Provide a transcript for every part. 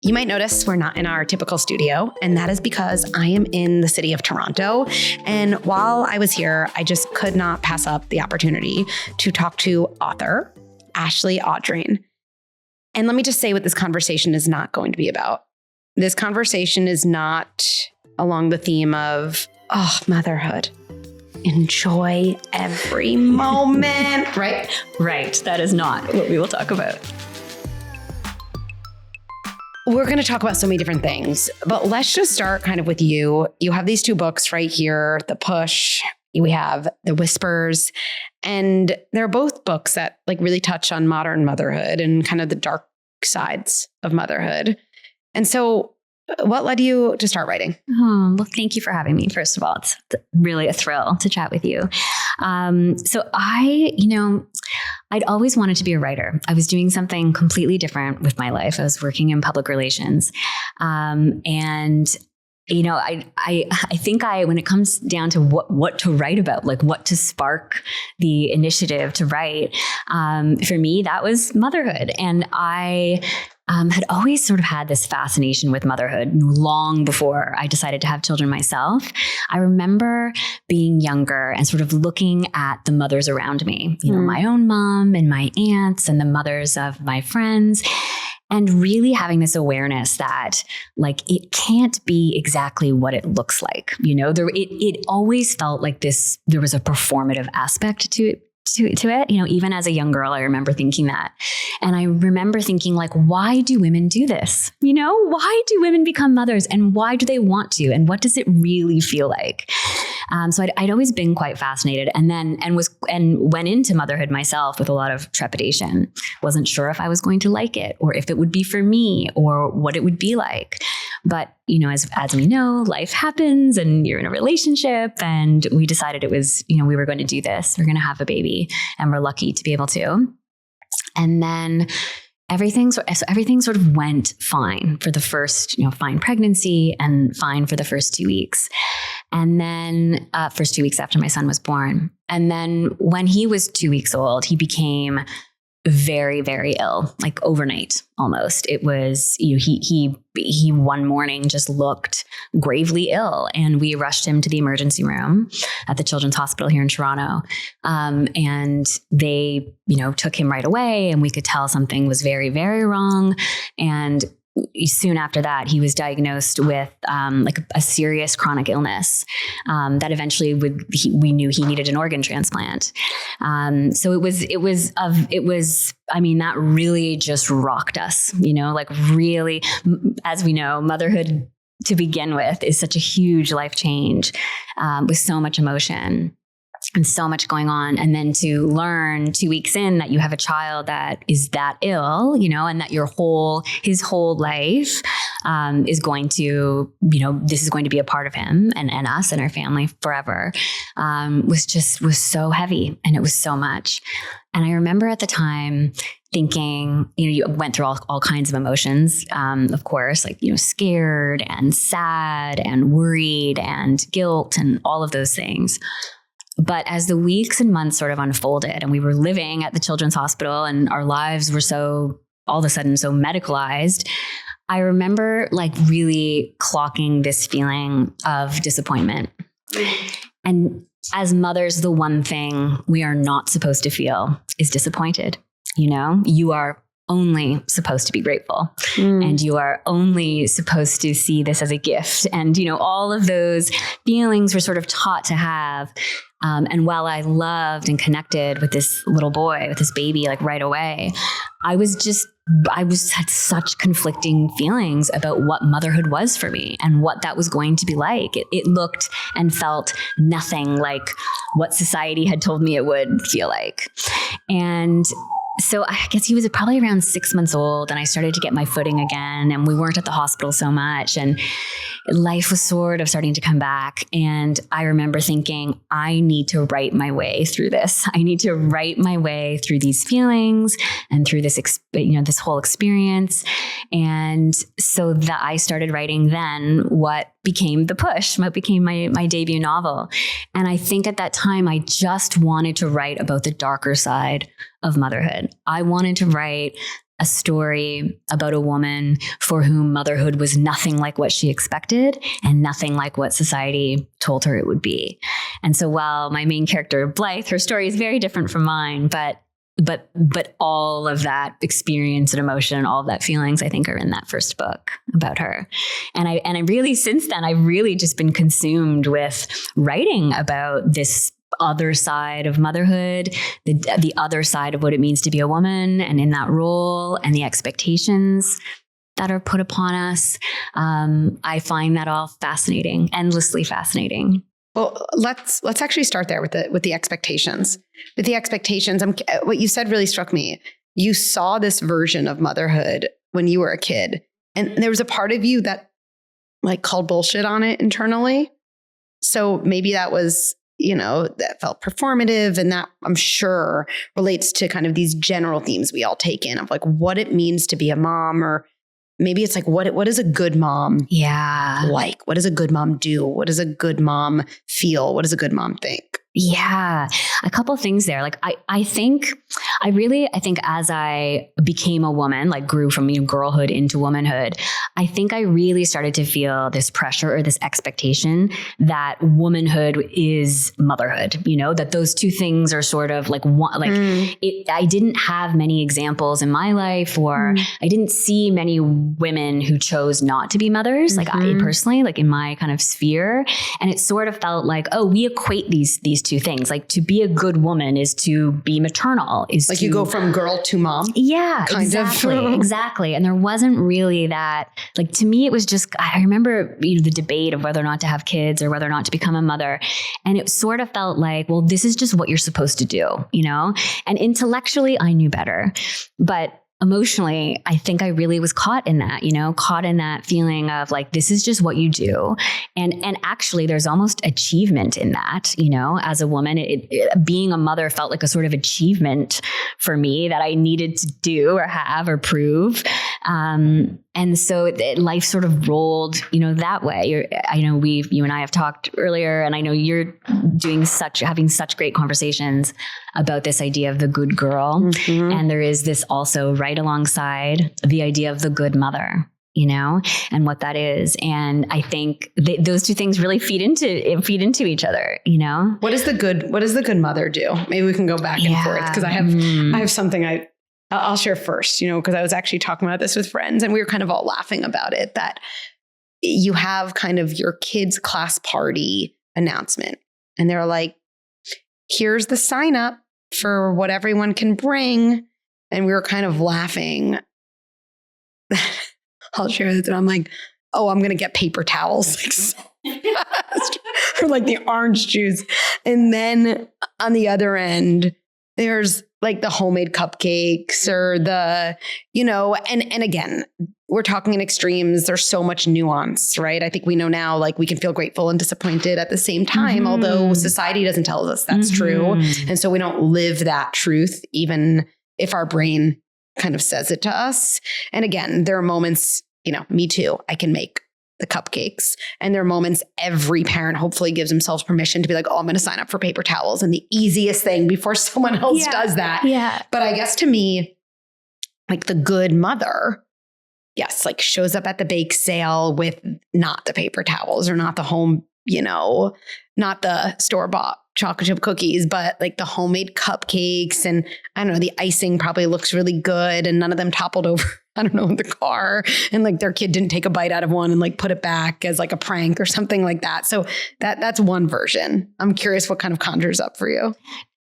You might notice we're not in our typical studio, and that is because I am in the city of Toronto. And while I was here, I just could not pass up the opportunity to talk to author Ashley Audrain. And let me just say what this conversation is not going to be about. This conversation is not along the theme of, motherhood. Enjoy every moment, right? Right. That is not what we will talk about. We're going to talk about so many different things, but let's just start kind of with you. You have these two books right here, The Push. We have The Whispers, and they're both books that like really touch on modern motherhood and kind of the dark sides of motherhood. And so what led you to start writing? Oh, well, thank you for having me. First of all, it's really a thrill to chat with you. So I'd always wanted to be a writer. I was doing something completely different with my life. I was working in public relations. I think when it comes down to what to write about, like what to spark the initiative to write, for me, that was motherhood. And I had always sort of had this fascination with motherhood long before I decided to have children myself. I remember being younger and sort of looking at the mothers around me, my own mom and my aunts and the mothers of my friends, and really having this awareness that like it can't be exactly what it looks like. It always felt like there was a performative aspect to it. Even as a young girl, I remember thinking that. And I remember thinking like, why do women do this? Why do women become mothers, and why do they want to? And what does it really feel like? So I'd always been quite fascinated, and went into motherhood myself with a lot of trepidation. Wasn't sure if I was going to like it, or if it would be for me, or what it would be like. But as we know, life happens, and you're in a relationship, and we decided it was, we were going to do this. We're going to have a baby, and we're lucky to be able to. And then everything sort of went fine for the first, fine pregnancy and fine for the first 2 weeks. And then first 2 weeks after my son was born. And then when he was 2 weeks old, he became very, very ill, like overnight almost. It was, he one morning just looked gravely ill, and we rushed him to the emergency room at the Children's Hospital here in Toronto. And they, took him right away, and we could tell something was very, very wrong. And soon after that, he was diagnosed with a serious chronic illness that eventually we knew he needed an organ transplant. So that really just rocked us, really, as we know, motherhood to begin with is such a huge life change with so much emotion and so much going on. And then to learn 2 weeks in that you have a child that is that ill, and that his whole life is going to, this is going to be a part of him and us and our family forever, was so heavy, and it was so much. And I remember at the time thinking, you went through all kinds of emotions, of course, like, scared and sad and worried and guilt and all of those things. But as the weeks and months sort of unfolded, and we were living at the Children's Hospital, and our lives were all of a sudden so medicalized, I remember like really clocking this feeling of disappointment. And as mothers, the one thing we are not supposed to feel is disappointed. You are only supposed to be grateful, and you are only supposed to see this as a gift. And, all of those feelings we're sort of taught to have. And while I loved and connected with this little boy, with this baby, like right away, I had such conflicting feelings about what motherhood was for me and what that was going to be like. It looked and felt nothing like what society had told me it would feel like. And so I guess he was probably around 6 months old, and I started to get my footing again, and we weren't at the hospital so much, and life was sort of starting to come back. And I remember thinking, I need to write my way through this. I need to write my way through these feelings and through this, this whole experience. And so that I started writing then what became The Push, what became my debut novel. And I think at that time, I just wanted to write about the darker side of motherhood. I wanted to write a story about a woman for whom motherhood was nothing like what she expected and nothing like what society told her it would be. And so while my main character, Blythe, her story is very different from mine, but all of that experience and emotion and all of that feelings, I think, are in that first book about her. And I really, since then, I've really just been consumed with writing about this other side of motherhood, the other side of what it means to be a woman and in that role and the expectations that are put upon us. I find that all fascinating, endlessly fascinating. Well, let's actually start there with the expectations. With the expectations, what you said really struck me. You saw this version of motherhood when you were a kid, and there was a part of you that like called bullshit on it internally. So maybe that was, that felt performative, and that I'm sure relates to kind of these general themes we all take in of like what it means to be a mom, or maybe it's like, what is a good mom? Yeah. Like, what does a good mom do? What does a good mom feel? What does a good mom think? Yeah. A couple of things there. Like, I think as I became a woman, like grew from girlhood into womanhood, I think I really started to feel this pressure or this expectation that womanhood is motherhood, that those two things are sort of like one, I didn't have many examples in my life, or I didn't see many women who chose not to be mothers, like I personally, like in my kind of sphere. And it sort of felt like, oh, we equate these two things. Like, to be a good woman is to be maternal, is like you go from girl to mom. Yeah, exactly. And there wasn't really that, like, to me, it was just, I remember, the debate of whether or not to have kids or whether or not to become a mother. And it sort of felt like, well, this is just what you're supposed to do, and intellectually I knew better, but emotionally, I think I really was caught in that feeling of like, this is just what you do. And actually there's almost achievement in that, as a woman, being a mother felt like a sort of achievement for me that I needed to do or have or prove. And so life sort of rolled, that way. You and I have talked earlier, and I know you're having such great conversations about this idea of the good girl. Mm-hmm. And there is this also right alongside the idea of the good mother, and what that is. And I think those two things really feed into each other, What does the good mother do? Maybe we can go back and forth, because I have something I'll share first, because I was actually talking about this with friends, and we were kind of all laughing about it, that you have kind of your kids' class party announcement, and they're like, here's the sign up for what everyone can bring. And we were kind of laughing. I'll share this, and I'm like, oh, I'm going to get paper towels or like the orange juice. And then on the other end, there's like the homemade cupcakes or the, and again, we're talking in extremes. There's so much nuance, right? I think we know now, like, we can feel grateful and disappointed at the same time, although society doesn't tell us that's true. And so we don't live that truth, even if our brain kind of says it to us. And again, there are moments, me too, I can make the cupcakes. And there are moments every parent hopefully gives themselves permission to be like, oh, I'm going to sign up for paper towels, and the easiest thing before someone else does that. Yeah. But I guess to me, like, the good mother, yes, like shows up at the bake sale with not the paper towels or not the home, not the store-bought chocolate chip cookies, but like the homemade cupcakes. And I don't know, the icing probably looks really good, and none of them toppled over, I don't know, in the car. And like their kid didn't take a bite out of one and like put it back as like a prank or something like that. So that's one version. I'm curious what kind of conjures up for you.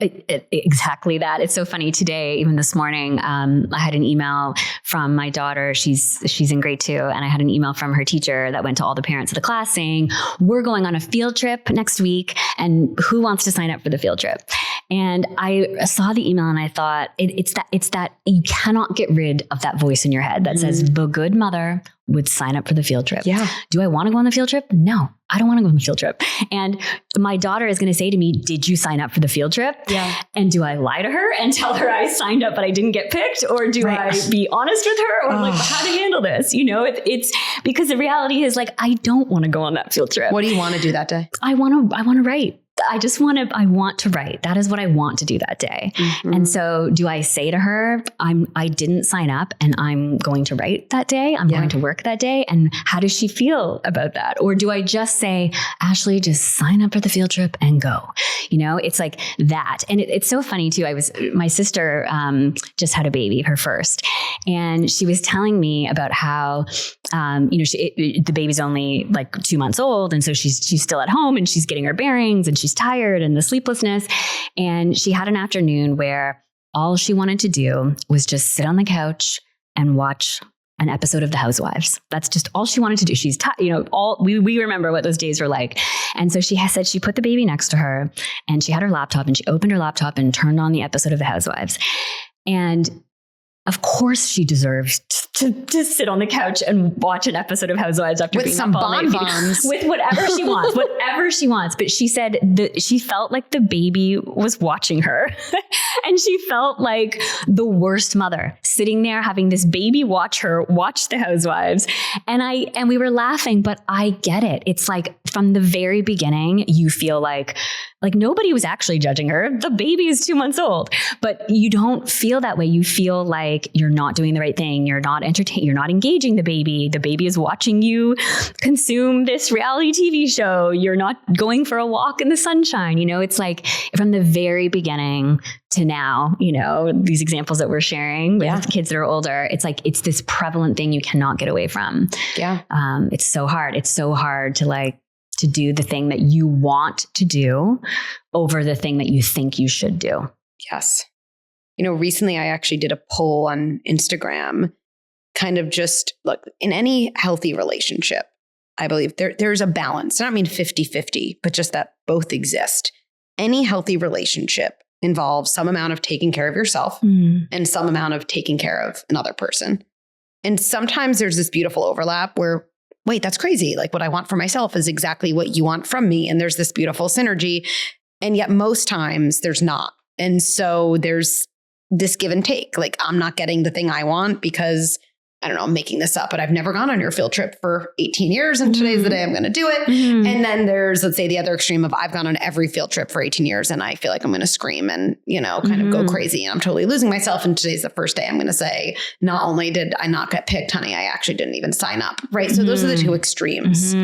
Exactly that. It's so funny today, even this morning, I had an email from my daughter. She's in grade 2. And I had an email from her teacher that went to all the parents of the class saying, we're going on a field trip next week, and who wants to sign up for the field trip? And I saw the email and I thought, it's that you cannot get rid of that voice in your head that says the good mother would sign up for the field trip. Yeah. Do I want to go on the field trip? No, I don't want to go on the field trip. And my daughter is going to say to me, did you sign up for the field trip? Yeah. And do I lie to her and tell her I signed up but I didn't get picked? Or do I be honest with her? Or like, how to handle this? It's because the reality is, like, I don't want to go on that field trip. What do you want to do that day? I want to write. I want to write. That is what I want to do that day. Mm-hmm. And so do I say to her, I didn't sign up and I'm going to write that day. I'm going to work that day. And how does she feel about that? Or do I just say, Ashley, just sign up for the field trip and go? It's like that. And it's so funny too. My sister just had a baby, her first, and she was telling me about how, the baby's only like 2 months old. And so she's still at home and she's getting her bearings and she's tired and the sleeplessness. And she had an afternoon where all she wanted to do was just sit on the couch and watch an episode of The Housewives. That's just all she wanted to do. She's we remember what those days were like. And so she said she put the baby next to her and she had her laptop and she opened her laptop and turned on the episode of The Housewives. And of course she deserves to sit on the couch and watch an episode of Housewives after being up all night with whatever she wants. But she said that she felt like the baby was watching her and she felt like the worst mother sitting there having this baby watch her watch the Housewives. And we were laughing, but I get it. It's like from the very beginning, you feel like nobody was actually judging her. The baby is 2 months old, but you don't feel that way. You feel like you're not doing the right thing. You're not entertaining. You're not engaging the baby. The baby is watching you consume this reality TV show. You're not going for a walk in the sunshine. It's like from the very beginning to now, these examples that we're sharing with kids that are older, it's like, it's this prevalent thing you cannot get away from. Yeah. It's so hard. It's so hard to do the thing that you want to do over the thing that you think you should do. Yes. Recently I actually did a poll on Instagram, kind of just look, in any healthy relationship, I believe there's a balance. I don't mean 50-50, but just that both exist. Any healthy relationship involves some amount of taking care of yourself and some amount of taking care of another person. And sometimes there's this beautiful overlap where, wait, that's crazy. Like what I want for myself is exactly what you want from me. And there's this beautiful synergy. And yet most times there's not. And so there's this give and take. Like I'm not getting the thing I want because, I don't know, I'm making this up, but I've never gone on your field trip for 18 years and today's the day I'm going to do it. And then there's, let's say, the other extreme of I've gone on every field trip for 18 years and I feel like I'm going to scream and, kind of go crazy and I'm totally losing myself. And today's the first day I'm going to say, not only did I not get picked, honey, I actually didn't even sign up. Right. So those are the two extremes.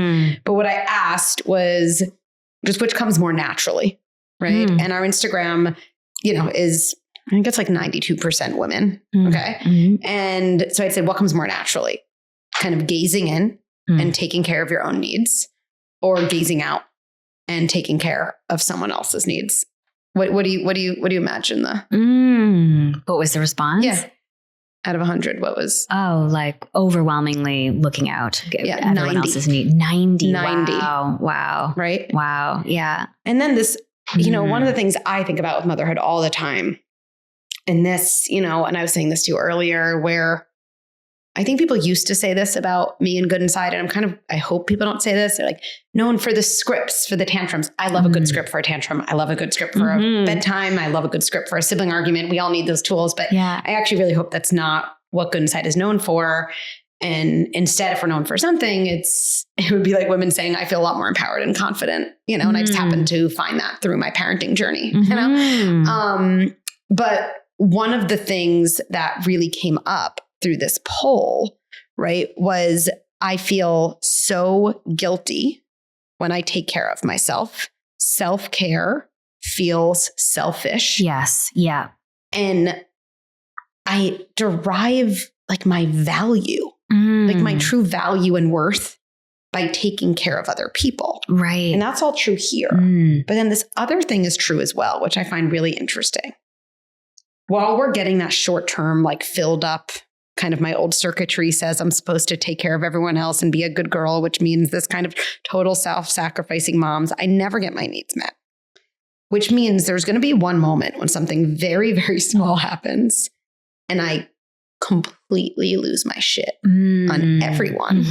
But what I asked was just which comes more naturally. Right. And our Instagram, is, I think it's like 92% women. Okay. And so I'd say, what comes more naturally? Kind of gazing in and taking care of your own needs, or gazing out and taking care of someone else's needs. What do you imagine what was the response? Yeah. Out of 100, what was? Oh, like overwhelmingly looking out. Yeah. Everyone 90. else's need. 90. 90. Wow. Right. Wow. Yeah. And then this, one of the things I think about with motherhood all the time, and this, and I was saying this to you earlier, where I think people used to say this about me and Good Inside. And I hope people don't say this. They're like, known for the scripts, for the tantrums. I love a good script for a tantrum. I love a good script for a bedtime. I love a good script for a sibling argument. We all need those tools. But I actually really hope that's not what Good Inside is known for. And instead, if we're known for something, it would be like women saying, I feel a lot more empowered and confident, and I just happened to find that through my parenting journey, But one of the things that really came up through this poll, right, was I feel so guilty when I take care of myself. Self-care feels selfish. Yes. Yeah. And I derive like my value, like my true value and worth by taking care of other people. Right. And that's all true here. But then this other thing is true as well, which I find really interesting. While we're getting that short term, like filled up, kind of my old circuitry says I'm supposed to take care of everyone else and be a good girl, which means this kind of total self-sacrificing moms, I never get my needs met, which means there's going to be one moment when something very, very small happens and I completely lose my shit on everyone.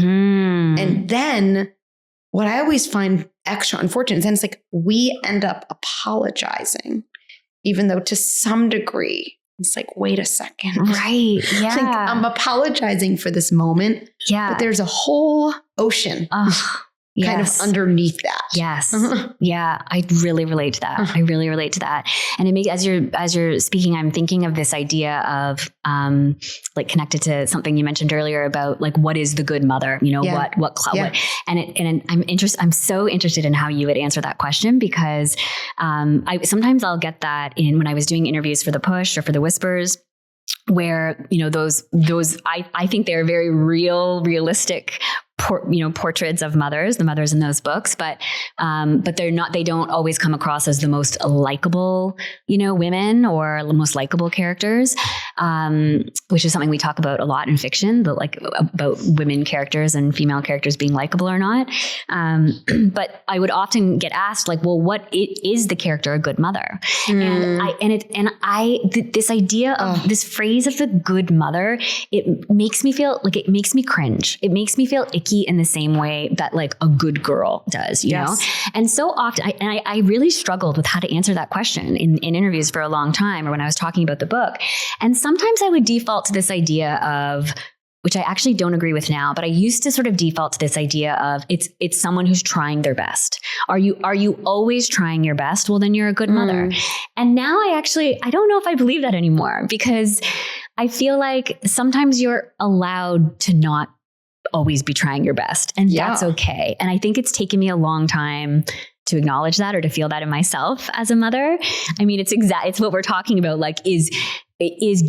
And then what I always find extra unfortunate is then it's like we end up apologizing. Even though to some degree, it's like, wait a second. Right. Yeah. Like, I'm apologizing for this moment. Yeah. But there's a whole ocean kind of underneath that. Yes. Yeah. I really relate to that. I really relate to that. And it makes, as you're speaking, I'm thinking of this idea of, like connected to something you mentioned earlier about like, what is the good mother? You know, what, I'm so interested in how you would answer that question, because, sometimes I'll get that when I was doing interviews for the Push or for the Whispers, where, you know, those, I think they're very realistic portraits of mothers, the mothers in those books, but they don't always come across as the most likable, you know, women or the most likable characters, which is something we talk about a lot in fiction, about women characters and female characters being likable or not. But I would often get asked like, well, is the character a good mother? This idea of this phrase of the good mother, it makes me cringe. It makes me feel icky in the same way that like a good girl does, you know? And so often, I really struggled with how to answer that question in interviews for a long time, or when I was talking about the book. And sometimes I would default to this idea of, which I actually don't agree with now, but I used to sort of default to this idea of it's someone who's trying their best. Are you always trying your best? Well, then you're a good mother. And now I don't know if I believe that anymore, because I feel like sometimes you're allowed to not always be trying your best, and that's okay. And I think it's taken me a long time to acknowledge that, or to feel that in myself as a mother. I mean, it's what we're talking about. Like, is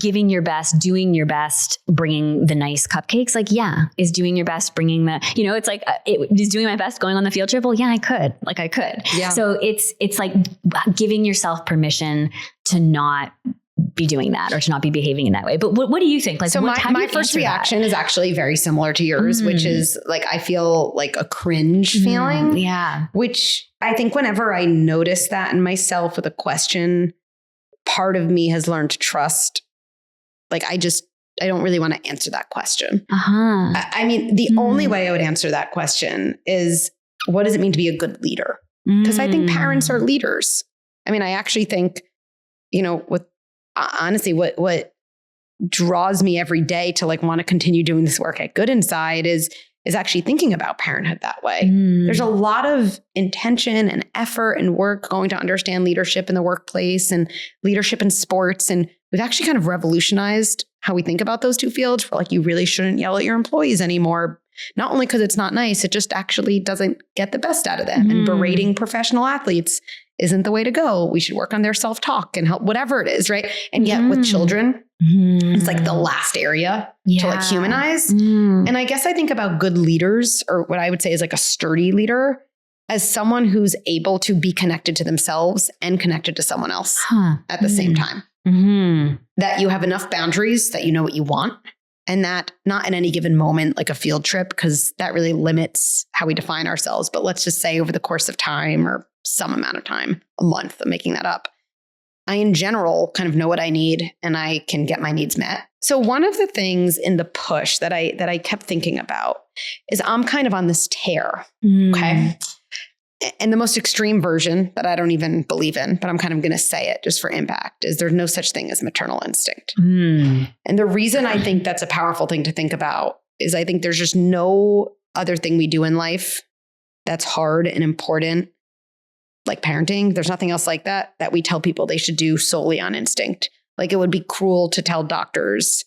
giving your best, doing your best, bringing the nice cupcakes? Like, is doing your best, bringing the, you know, it's like, is doing my best going on the field trip? Well, yeah, I could. Yeah. So it's like giving yourself permission to not be doing that, or to not be behaving in that way. But what do you think? Like, so my first reaction is actually very similar to yours, which is like, I feel like a cringe feeling. Yeah. Which I think whenever I notice that in myself with a question, part of me has learned to trust. Like, I don't really want to answer that question. I mean, the only way I would answer that question is, what does it mean to be a good leader? Because I think parents are leaders. I mean, I actually think, you know, honestly, what draws me every day to like want to continue doing this work at Good Inside is actually thinking about parenthood that way. There's a lot of intention and effort and work going to understand leadership in the workplace and leadership in sports. And we've actually kind of revolutionized how we think about those two fields. We're like, you really shouldn't yell at your employees anymore. Not only because it's not nice, it just actually doesn't get the best out of them. And berating professional athletes isn't the way to go. We should work on their self-talk and help, whatever it is, right? And yet with children, it's like the last area to like humanize. And I guess I think about good leaders, or what I would say is like a sturdy leader, as someone who's able to be connected to themselves and connected to someone else at the same time. That you have enough boundaries that you know what you want, and that not in any given moment, like a field trip, because that really limits how we define ourselves. But let's just say over the course of time, or some amount of time, a month, I'm making that up, I in general kind of know what I need, and I can get my needs met. So one of the things in the Push that I kept thinking about is I'm kind of on this tear. Okay. And the most extreme version that I don't even believe in, but I'm kind of going to say it just for impact, is there's no such thing as maternal instinct. And the reason I think that's a powerful thing to think about is I think there's just no other thing we do in life that's hard and important like parenting. There's nothing else like that we tell people they should do solely on instinct. Like, it would be cruel to tell doctors,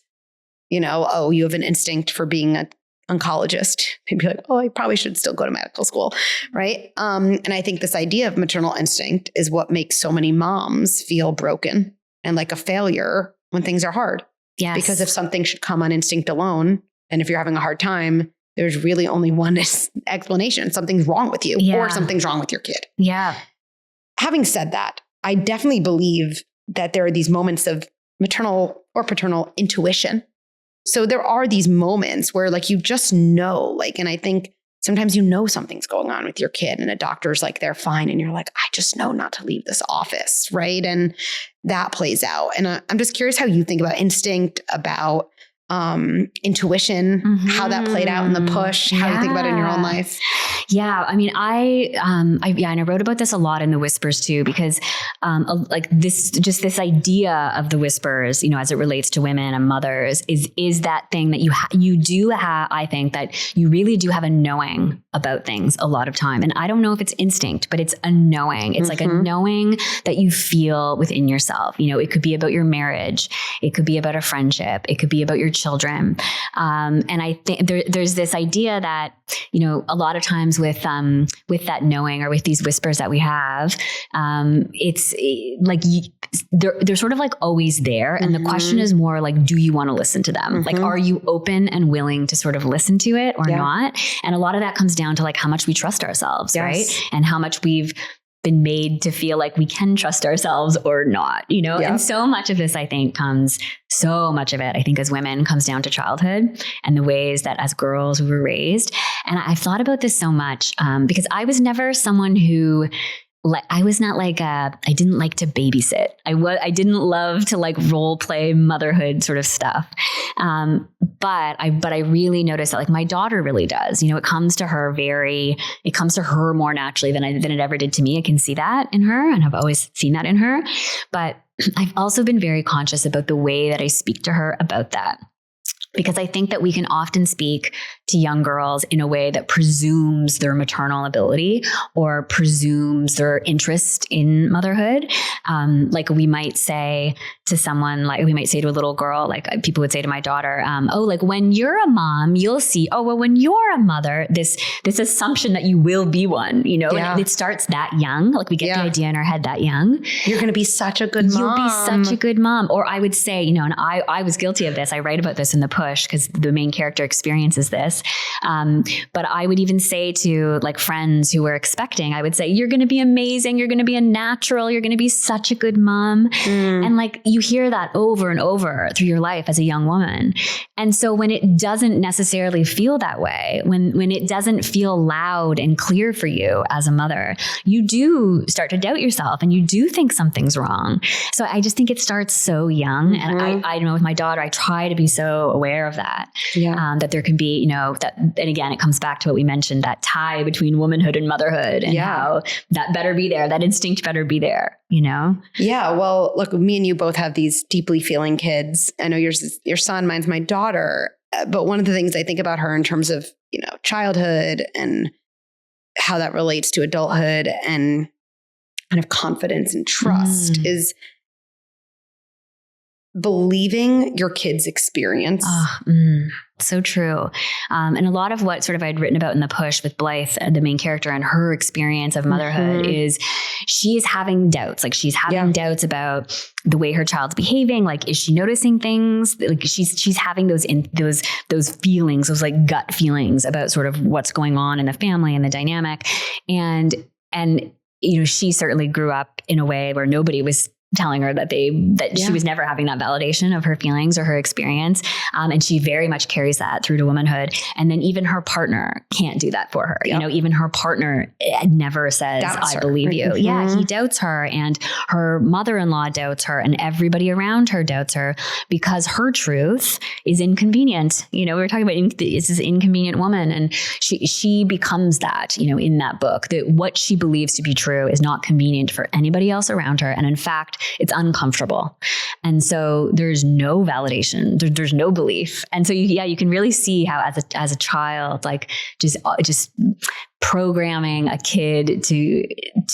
you know, oh, you have an instinct for being an oncologist. They'd be like, oh, I probably should still go to medical school, right? And I think this idea of maternal instinct is what makes so many moms feel broken and like a failure when things are hard. Yes. Because if something should come on instinct alone, and if you're having a hard time, there's really only one explanation. Something's wrong with you, or something's wrong with your kid. Yeah. Having said that, I definitely believe that there are these moments of maternal or paternal intuition. So there are these moments where like you just know, like, and I think sometimes you know something's going on with your kid and a doctor's like, they're fine. And you're like, I just know not to leave this office, right? And that plays out. And I'm just curious how you think about instinct, about intuition, how that played out in the push, how you think about it in your own life. Yeah. I mean, and I wrote about this a lot in the whispers too, because, like this idea of the whispers, as it relates to women and mothers is that thing that you do have, I think that you really do have a knowing about things a lot of time. And I don't know if it's instinct, but it's a knowing. It's like a knowing that you feel within yourself. It could be about your marriage. It could be about a friendship. It could be about your children. And I think there's this idea that, a lot of times with that knowing or with these whispers that we have, it's like they're sort of like always there. And the question is more like, do you want to listen to them? Like, are you open and willing to sort of listen to it or not? And a lot of that comes down to like how much we trust ourselves, right? And how much we've been made to feel like we can trust ourselves or not, And so much of this, I think, I think as women comes down to childhood and the ways that as girls we were raised. And I've thought about this so much because I was never someone who I was not like I didn't like to babysit. I didn't love to like role play motherhood sort of stuff. But I really noticed that like my daughter really does. It comes to her more naturally than it ever did to me. I can see that in her, and I've always seen that in her. But I've also been very conscious about the way that I speak to her about that. Because I think that we can often speak to young girls in a way that presumes their maternal ability or presumes their interest in motherhood. Like we might say to someone, like we might say to a little girl, like people would say to my daughter, like when you're a mom, you'll see, well, when you're a mother, this assumption that you will be one, and it starts that young. Like we get the idea in our head that young. You're going to be such a good mom. You'll be such a good mom. Or I would say, and I was guilty of this. I write about this in the push because the main character experiences this. But I would even say to like friends who were expecting, I would say, you're going to be amazing. You're going to be a natural. You're going to be such a good mom. And like you hear that over and over through your life as a young woman. And so when it doesn't necessarily feel that way, when it doesn't feel loud and clear for you as a mother, you do start to doubt yourself and you do think something's wrong. So I just think it starts so young. And I know with my daughter, I try to be so aware of that, that there can be, that, and again, it comes back to what we mentioned, that tie between womanhood and motherhood and how that better be there, that instinct better be there, Yeah. Well, look, me and you both have these deeply feeling kids. I know your son, mine's my daughter. But one of the things I think about her in terms of, childhood and how that relates to adulthood and kind of confidence and trust is believing your kid's experience. So true. And a lot of what sort of I'd written about in the push with Blythe, the main character, and her experience of motherhood is she is having doubts. Like she's having doubts about the way her child's behaving. Like, is she noticing things? Like she's having those feelings, those like gut feelings about sort of what's going on in the family and the dynamic. And she certainly grew up in a way where nobody was telling her that she was never having that validation of her feelings or her experience. And she very much carries that through to womanhood. And then even her partner can't do that for her. Even her partner never says, I believe you. Yeah. He doubts her, and her mother-in-law doubts her, and everybody around her doubts her because her truth is inconvenient. We were talking about this inconvenient woman, and she becomes that, in that book, that what she believes to be true is not convenient for anybody else around her. And in fact, it's uncomfortable. And so there's no validation. There's no belief. And so you can really see how as a child, like just programming a kid to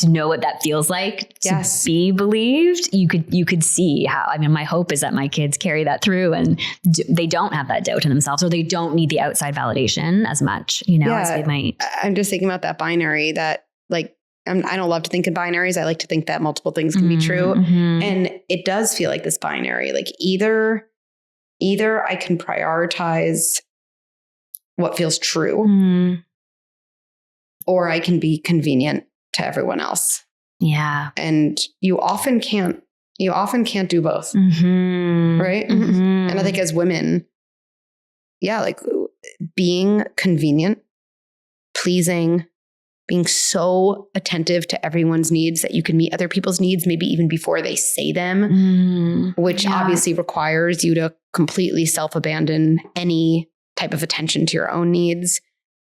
know what that feels like, to be believed. You could see how, my hope is that my kids carry that through and they don't have that doubt in themselves, or they don't need the outside validation as much, as they might. I'm just thinking about that binary that like, I don't love to think in binaries. I like to think that multiple things can be true. And it does feel like this binary, like either I can prioritize what feels true, or I can be convenient to everyone else. Yeah. And you often can't do both. Right. And I think as women, like being convenient, pleasing, being so attentive to everyone's needs that you can meet other people's needs, maybe even before they say them, which obviously requires you to completely self-abandon any type of attention to your own needs.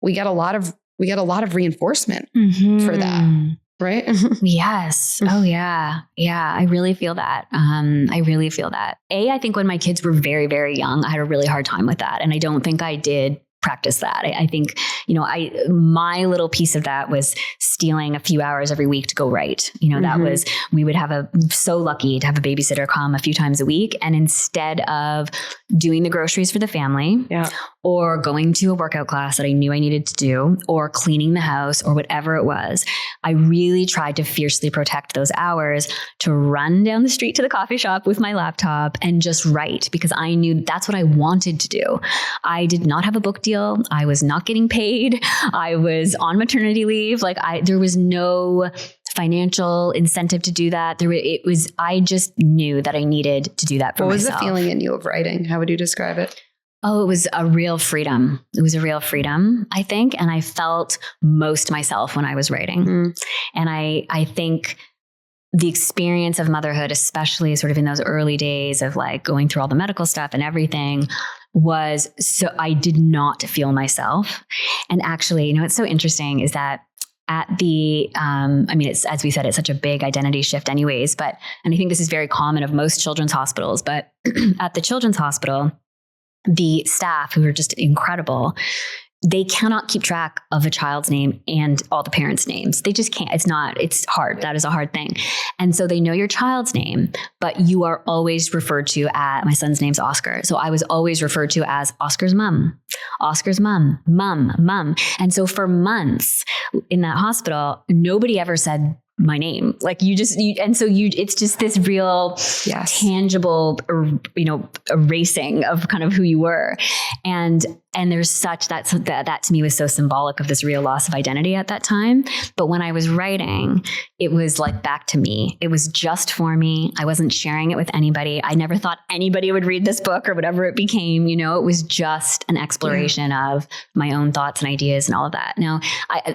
We get a lot of reinforcement for that. Right? Yes. Oh yeah. Yeah. I really feel that. I think when my kids were very, very young, I had a really hard time with that. And I don't think I did practice that. I think, my little piece of that was stealing a few hours every week to go write. That was, we would so lucky to have a babysitter come a few times a week. And instead of doing the groceries for the family or going to a workout class that I knew I needed to do or cleaning the house or whatever it was, I really tried to fiercely protect those hours to run down the street to the coffee shop with my laptop and just write, because I knew that's what I wanted to do. I did not have a book deal. I was not getting paid. I was on maternity leave. There was no financial incentive to do that. I just knew that I needed to do that for myself. What was the feeling in you of writing? How would you describe it? Oh, it was a real freedom. It was a real freedom, I think. And I felt most myself when I was writing. And I think the experience of motherhood, especially sort of in those early days of going through all the medical stuff and everything, was so I did not feel myself. And actually, what's so interesting is that at the, it's, as we said, it's such a big identity shift anyways, and I think this is very common of most children's hospitals, but at the children's hospital, the staff, who are just incredible, they cannot keep track of a child's name and all the parents' names. They just can't. It's hard. That is a hard thing. And so they know your child's name, but you are always referred to as, my son's name's Oscar. So I was always referred to as Oscar's mom, mom. And so for months in that hospital, nobody ever said my name. It's just this real tangible, erasing of kind of who you were. And there's such that to me was so symbolic of this real loss of identity at that time. But when I was writing, it was back to me. It was just for me. I wasn't sharing it with anybody. I never thought anybody would read this book or whatever it became. It was just an exploration of my own thoughts and ideas and all of that. Now,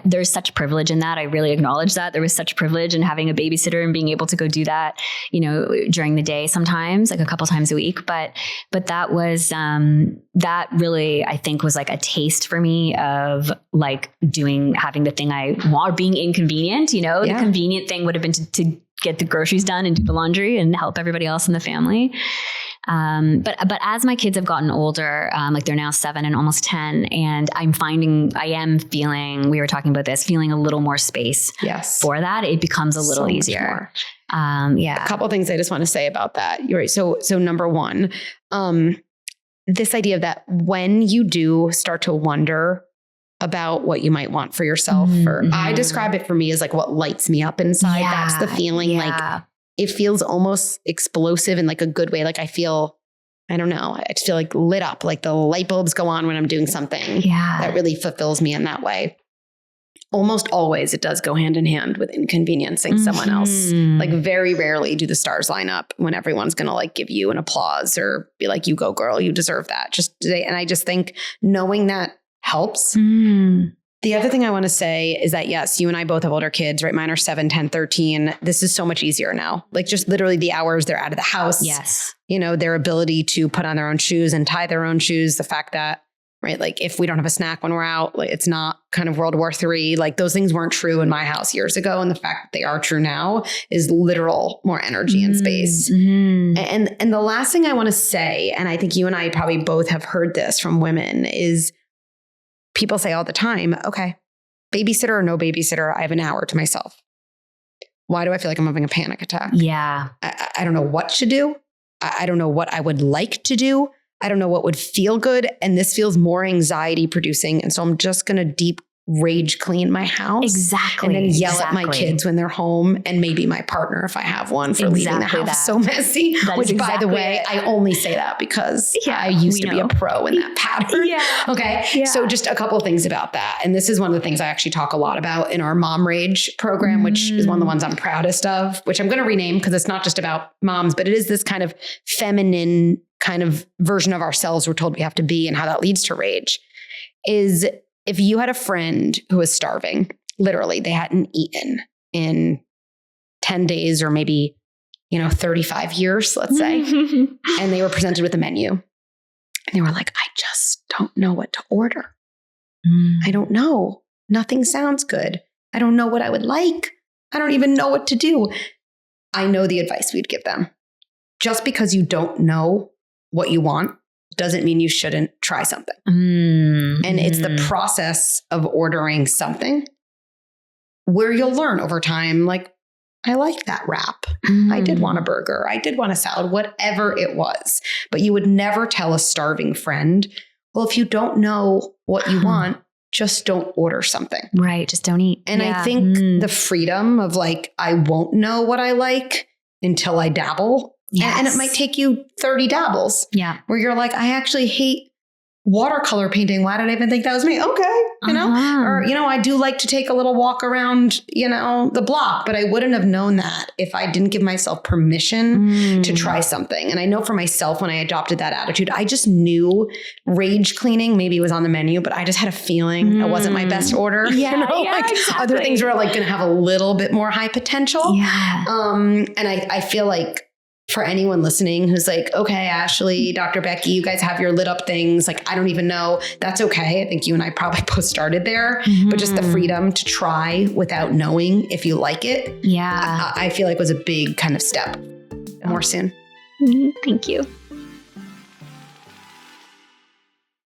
there's such privilege in that. I really acknowledge that. There was such privilege in having a babysitter and being able to go do that, during the day sometimes, a couple times a week. But that was, that really, I think, was a taste for me of having the thing I want, being inconvenient. The convenient thing would have been to get the groceries done and do the laundry and help everybody else in the family. But as my kids have gotten older, they're now 7 and almost 10, and I am feeling, we were talking about this, feeling a little more space for that. It becomes a little easier. A couple of things I just want to say about that. You're right. So number one, this idea that when you do start to wonder about what you might want for yourself, or I describe it for me as what lights me up inside. That's the feeling. It feels almost explosive in a good way. I feel, I don't know, I just feel lit up, the light bulbs go on when I'm doing something that really fulfills me in that way. Almost always it does go hand in hand with inconveniencing someone else. Very rarely do the stars line up when everyone's going to give you an applause or be you go girl, you deserve that. And I just think knowing that helps. The other thing I want to say is that, yes, you and I both have older kids, right? Mine are 7, 10, 13. This is so much easier now. Just literally the hours they're out of the house. Yes. Their ability to put on their own shoes and tie their own shoes. The fact that, right, if we don't have a snack when we're out, it's not kind of World War III. Those things weren't true in my house years ago. And the fact that they are true now is literal more energy and space. And the last thing I want to say, and I think you and I probably both have heard this from women, is people say all the time, okay, babysitter or no babysitter, I have an hour to myself. Why do I feel like I'm having a panic attack? Yeah. I don't know what to do. I don't know what I would like to do. I don't know what would feel good. And this feels more anxiety producing. And so I'm just going to deep rage clean my house. Exactly. And then yell at my kids when they're home, and maybe my partner if I have one, for leaving the house so messy. Which, by the way, I only say that because I used to be a pro in that pattern. Okay. So just a couple of things about that. And this is one of the things I actually talk a lot about in our Mom Rage program, which is one of the ones I'm proudest of, which I'm going to rename because it's not just about moms, but it is this kind of feminine kind of version of ourselves we're told we have to be, and how that leads to rage. Is if you had a friend who was starving, literally, they hadn't eaten in 10 days or maybe, 35 years, let's say. And they were presented with a menu. And they were like, I just don't know what to order. I don't know. Nothing sounds good. I don't know what I would like. I don't even know what to do. I know the advice we'd give them. Just because you don't know what you want doesn't mean you shouldn't try something. And it's the process of ordering something where you'll learn over time, like, I like that wrap. I did want a burger. I did want a salad, whatever it was. But you would never tell a starving friend, well, if you don't know what you want, just don't order something. Right. Just don't eat. And I think the freedom of like, I won't know what I like until I dabble. Yes. And it might take you 30 dabbles. Yeah. Where you're like, I actually hate watercolor painting. Why did I even think that was me? Okay. Or, I do like to take a little walk around, the block, but I wouldn't have known that if I didn't give myself permission to try something. And I know for myself, when I adopted that attitude, I just knew rage cleaning maybe was on the menu, but I just had a feeling it wasn't my best order. Yeah, exactly. Other things were like going to have a little bit more high potential. Yeah. And I feel like, for anyone listening who's like, okay, Ashley, Dr. Becky, you guys have your lit up things. Like, I don't even know. That's okay. I think you and I probably both started there, but just the freedom to try without knowing if you like it. Yeah. I feel like was a big kind of step. More soon. Thank you.